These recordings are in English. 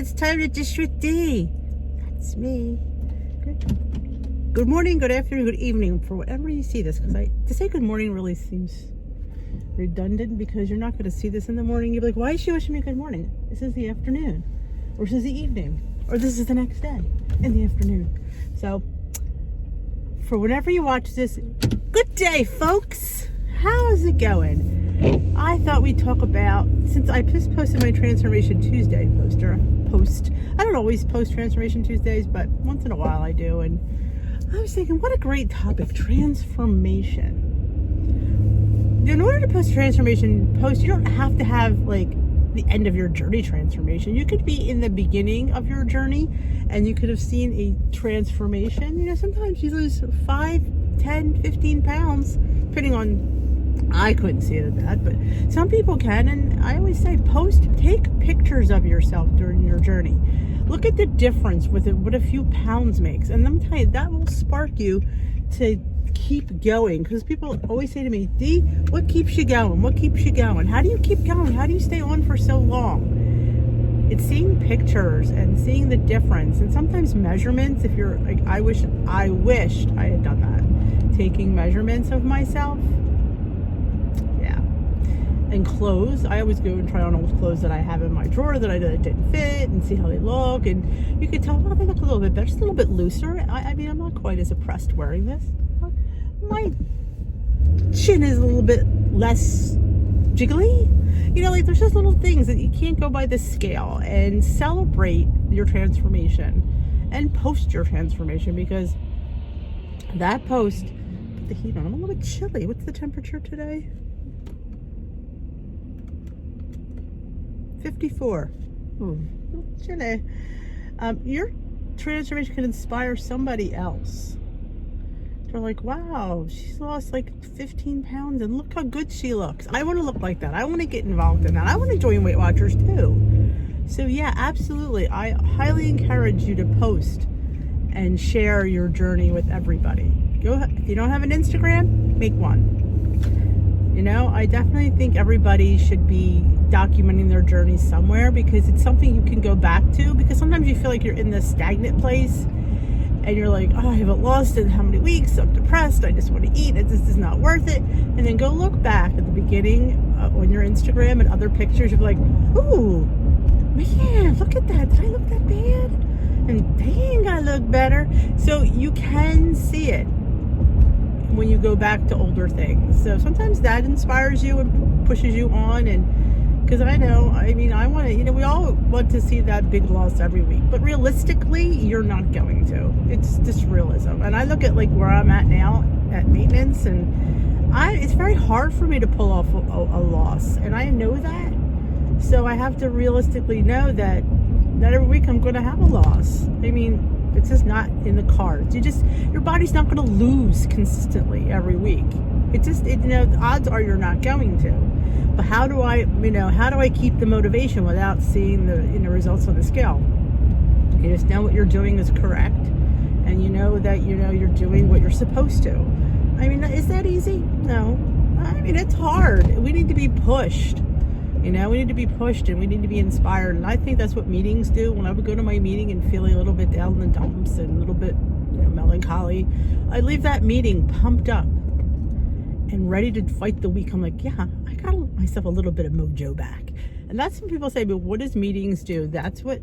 it's time to dish with D. That's me. Good morning, good afternoon, good evening, for whatever you see this. Because to say good morning really seems redundant, because you're not going to see this in the morning. You'll be like, why is she wishing me good morning? This is the afternoon, or this is the evening, or this is the next day in the afternoon. So for whenever you watch this, good day, folks. How's it going? I thought we'd talk about, since I just posted my Transformation Tuesday post. I don't always post Transformation Tuesdays, but once in a while I do. And I was thinking, what a great topic, transformation. In order to post a transformation post, you don't have to have like the end of your journey transformation. You could be in the beginning of your journey and you could have seen a transformation. You know, sometimes you lose 5, 10, 15 pounds, depending on, I couldn't see it at that, but some people can. And I always say, take pictures of yourself during your journey. Look at the difference with it, what a few pounds makes. And let me tell you, that will spark you to keep going. Because people always say to me, D, what keeps you going? What keeps you going? How do you keep going? How do you stay on for so long? It's seeing pictures and seeing the difference. And sometimes measurements, if you're like, I wished I had done that. Taking measurements of myself. And clothes, I always go and try on old clothes that I have in my drawer that I know that didn't fit and see how they look. And you can tell, oh, they look a little bit better, just a little bit looser. I mean, I'm not quite as oppressed wearing this. My chin is a little bit less jiggly. You know, like there's just little things that you can't go by the scale. And celebrate your transformation and post your transformation, because that post, put the heat on. I'm a little bit chilly. What's the temperature today? 54. Ooh, chilly. Your transformation can inspire somebody else. They're like, wow, she's lost like 15 pounds and look how good she looks. I want to look like that. I want to get involved in that. I want to join Weight Watchers too. So yeah, absolutely. I highly encourage you to post and share your journey with everybody. If you don't have an Instagram, make one. You know, I definitely think everybody should be documenting their journey somewhere, because it's something you can go back to. Because sometimes you feel like you're in this stagnant place and you're like, oh, I haven't lost in how many weeks, I'm depressed, I just want to eat, this is not worth it. And then go look back at the beginning on your Instagram and other pictures. You're like, ooh, man, look at that, did I look that bad? And dang, I look better. So you can see it when you go back to older things. So sometimes that inspires you and pushes you on. And because I mean, I want to, you know, we all want to see that big loss every week, but realistically, you're not going to. It's just realism. And I look at like where I'm at now at Maintenance, and it's very hard for me to pull off a loss. And I know that. So I have to realistically know that every week I'm going to have a loss. I mean, it's just not in the cards. Your body's not going to lose consistently every week. The odds are you're not going to. But how do I keep the motivation without seeing the results on the scale? You just know what you're doing is correct, and you know that you're doing what you're supposed to. I mean, is that easy? No. I mean, it's hard. We need to be pushed. We need to be pushed and we need to be inspired. And I think that's what meetings do. When I would go to my meeting and feeling a little bit down in the dumps and a little bit melancholy, I leave that meeting pumped up and ready to fight the week. I'm like, yeah, I got myself a little bit of mojo back. And that's when people say, but what does meetings do? That's what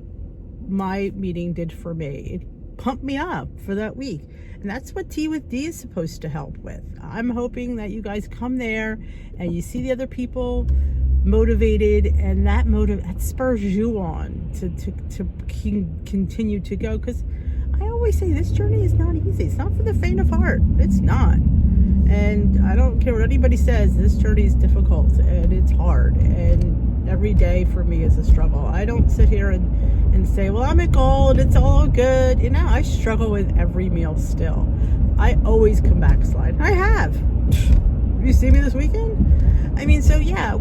my meeting did for me. It pumped me up for that week. And that's what Tea with D is supposed to help with. I'm hoping that you guys come there and you see the other people motivated, and that spurs you on to continue to go. Because I always say this journey is not easy. It's not for the faint of heart. It's not. And I don't care what anybody says, this journey is difficult and it's hard, and every day for me is a struggle. I don't sit here and say, well, I'm at goal and it's all good. I struggle with every meal still. I always come back slide. I have. You see me this weekend? I mean, so yeah,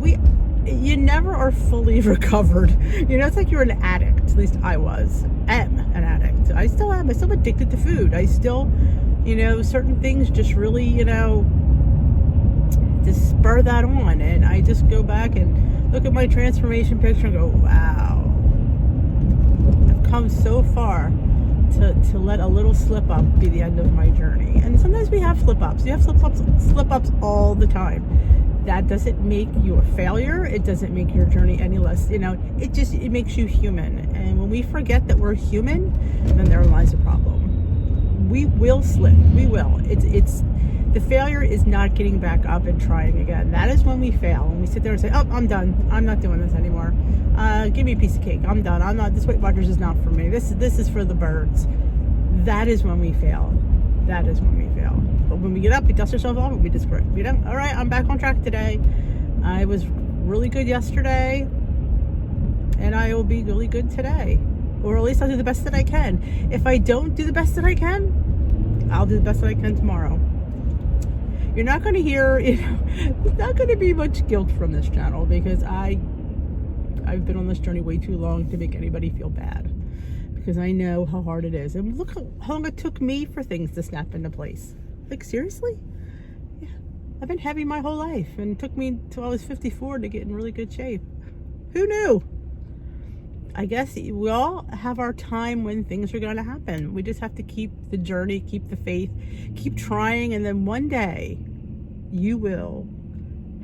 you never are fully recovered. It's like you're an addict. At least I am an addict. I still am. I'm still addicted to food. I still, certain things just really, just spur that on. And I just go back and look at my transformation picture and go, wow. come so far to let a little slip up be the end of my journey. And sometimes we have slip ups. You have slip ups all the time. That doesn't make you a failure. It doesn't make your journey any less, it makes you human. And when we forget that we're human, then there lies a problem. We will slip. We will. It's the failure is not getting back up and trying again. That is when we fail. When we sit there and say, oh, I'm done. I'm not doing this anymore. Give me a piece of cake. I'm done. I'm not, this Weight Watchers is not for me. This is for the birds. That is when we fail. That is when we fail. But when we get up, we dust ourselves off and we just, all right, I'm back on track today. I was really good yesterday and I will be really good today. Or at least I'll do the best that I can. If I don't do the best that I can, I'll do the best that I can tomorrow. You're not going to hear, there's not going to be much guilt from this channel because I've been on this journey way too long to make anybody feel bad, because I know how hard it is. And look how long it took me for things to snap into place. Like, seriously? Yeah. I've been heavy my whole life, and it took me till I was 54 to get in really good shape. Who knew? I guess we all have our time when things are going to happen. We just have to keep the journey, keep the faith, keep trying, and then one day you will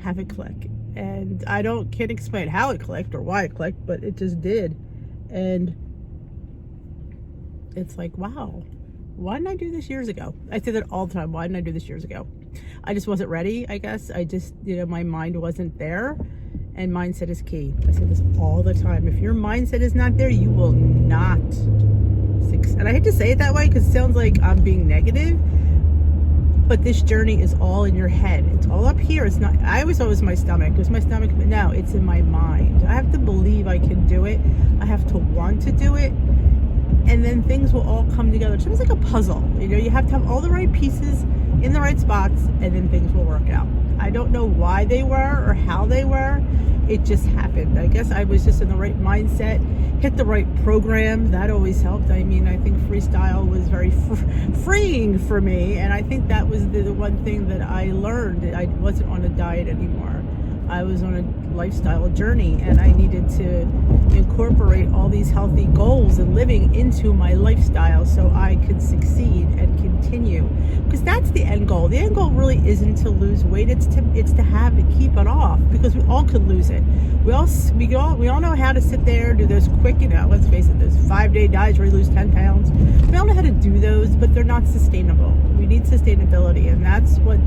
have it click. And I can't explain how it clicked or why it clicked, but it just did. And it's like, wow, why didn't I do this years ago? I say that all the time. Why didn't I do this years ago? I just wasn't ready, I guess. I just, my mind wasn't there. And mindset is key. I say this all the time. If your mindset is not there, you will not succeed. And I hate to say it that way because it sounds like I'm being negative. But this journey is all in your head. It's all up here. It's not, I always thought it was my stomach. It was my stomach, but now it's in my mind. I have to believe I can do it. I have to want to do it. And then things will all come together. It's almost like a puzzle. You have to have all the right pieces in the right spots, and then things will work out. I don't know why they were or how they were. It just happened. I guess I was just in the right mindset, hit the right program. That always helped. I mean, I think freestyle was very freeing for me. And I think that was the one thing that I learned. I wasn't on a diet anymore. I was on a lifestyle journey, and I needed to incorporate all these healthy goals and living into my lifestyle so I could succeed and continue. Because that's the end goal. The end goal really isn't to lose weight. It's to have it, keep it off, because we all could lose it. We all know how to sit there, do those quick, let's face it, those 5-day diets where you lose 10 pounds. We all know how to do those, but they're not sustainable. We need sustainability, and that's what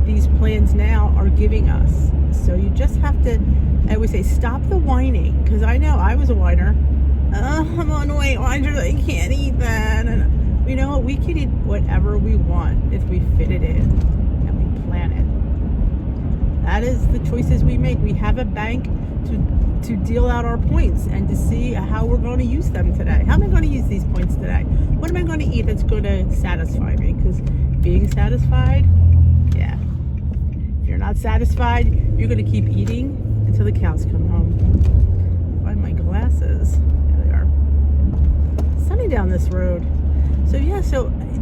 these plans now are giving us. So you just have to, I always say, stop the whining, because I know I was a whiner. I'm on Weight Watchers, I can't eat that. And you know what? We can eat whatever we want if we fit it in and we plan it. That is the choices we make. We have a bank to deal out our points and to see how we're going to use them today. How am I going to use these points today? What am I going to eat that's going to satisfy me? Because being satisfied, yeah. If you're not satisfied, you're going to keep eating until the cows come home. Find my glasses. There they are. Sunny down this road. So yeah,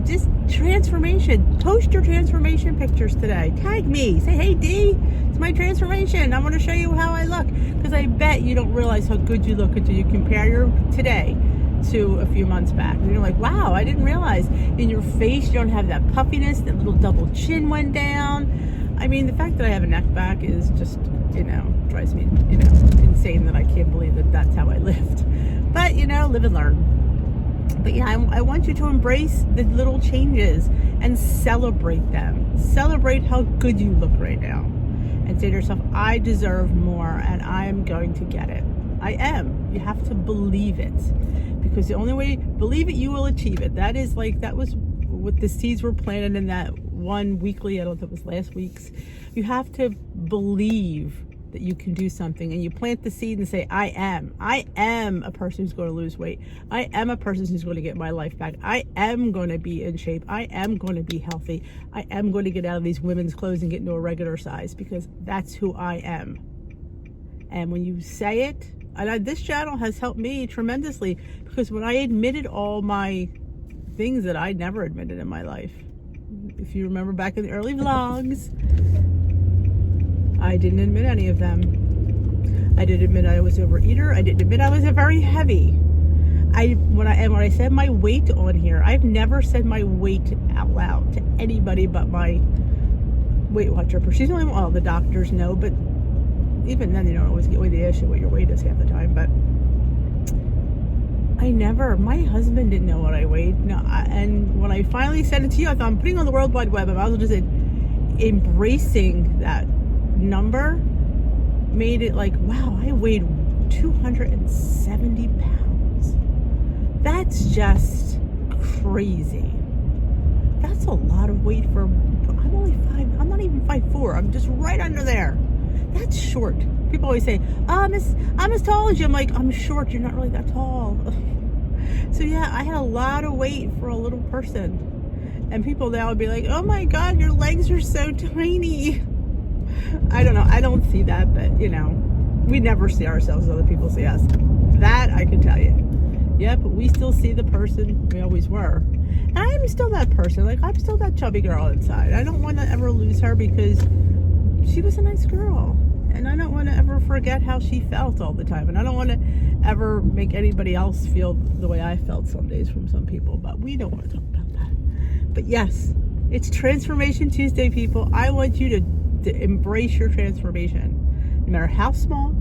just transformation. Post your transformation pictures today. Tag me. Say, hey D, it's my transformation. I want to show you how I look. Because I bet you don't realize how good you look until you compare your today to a few months back. And you're like, wow, I didn't realize. In your face, you don't have that puffiness. That little double chin went down. I mean, the fact that I have a neck back is just, drives me, insane that I can't believe that that's how I lived. But, live and learn. But yeah, I want you to embrace the little changes and celebrate them. Celebrate how good you look right now. And say to yourself, I deserve more and I'm going to get it. I am. You have to believe it. Because the only way, believe it, you will achieve it. That was what the seeds were planted in that one weekly, I don't know if it was last week's. You have to believe that you can do something, and you plant the seed and say, I am a person who's going to lose weight. I am a person who's going to get my life back. I am going to be in shape. I am going to be healthy. I am going to get out of these women's clothes and get into a regular size, because that's who I am. And when you say it, and this channel has helped me tremendously, because when I admitted all my things that I never admitted in my life, if you remember back in the early vlogs, I didn't admit any of them. I didn't admit I was an overeater. I didn't admit I was very heavy. when I said my weight on here, I've never said my weight out loud to anybody but my Weight Watcher. She's the only one, well, the doctors know, but even then they don't always get away the issue what your weight is half the time. But my husband didn't know what I weighed. No, and when I finally said it to you, I thought, I'm putting it on the World Wide Web. I might as well just embracing that number made it like, wow, I weighed 270 pounds. That's just crazy. That's a lot of weight for, I'm not even 5'4". I'm just right under there. That's short. People always say, I'm as tall as you. I'm like, I'm short. You're not really that tall. So yeah, I had a lot of weight for a little person. And people now would be like, oh my God, your legs are so tiny. I don't know. I don't see that, but we never see ourselves as other people see us. That I can tell you. Yep, we still see the person we always were. And I am still that person. Like, I'm still that chubby girl inside. I don't want to ever lose her because she was a nice girl. And I don't want to ever forget how she felt all the time. And I don't want to ever make anybody else feel the way I felt some days from some people. But we don't want to talk about that. But yes, it's Transformation Tuesday, people. I want you to embrace your transformation, no matter how small.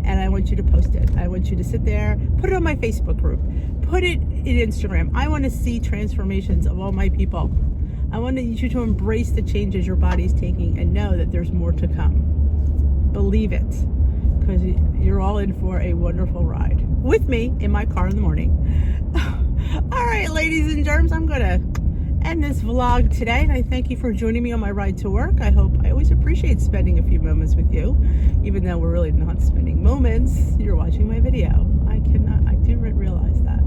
And I want you to post it. I want you to sit there, put it on my Facebook group, put it in Instagram. I want to see transformations of all my people. I want you to embrace the changes your body's taking and know that there's more to come. Believe it, because you're all in for a wonderful ride with me in my car in the morning. All right, ladies and germs, I'm going to end this vlog today, and I thank you for joining me on my ride to work. I always appreciate spending a few moments with you, even though we're really not spending moments. You're watching my video. I do realize that.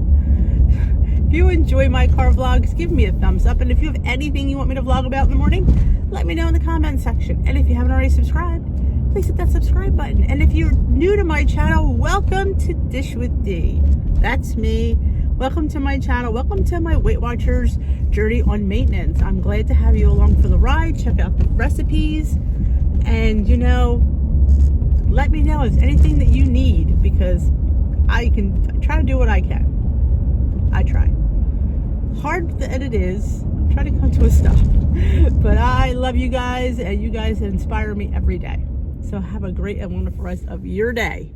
If you enjoy my car vlogs, give me a thumbs up, and if you have anything you want me to vlog about in the morning, let me know in the comment section. And if you haven't already subscribed, please hit that subscribe button. And if you're new to my channel, welcome to Dish with D. That's me. Welcome to my channel. Welcome to my Weight Watchers journey on maintenance. I'm glad to have you along for the ride. Check out the recipes. And, let me know if there's anything that you need, because I can try to do what I can. I try. Hard that it is. I'm trying to come to a stop. But I love you guys, and you guys inspire me every day. So have a great and wonderful rest of your day.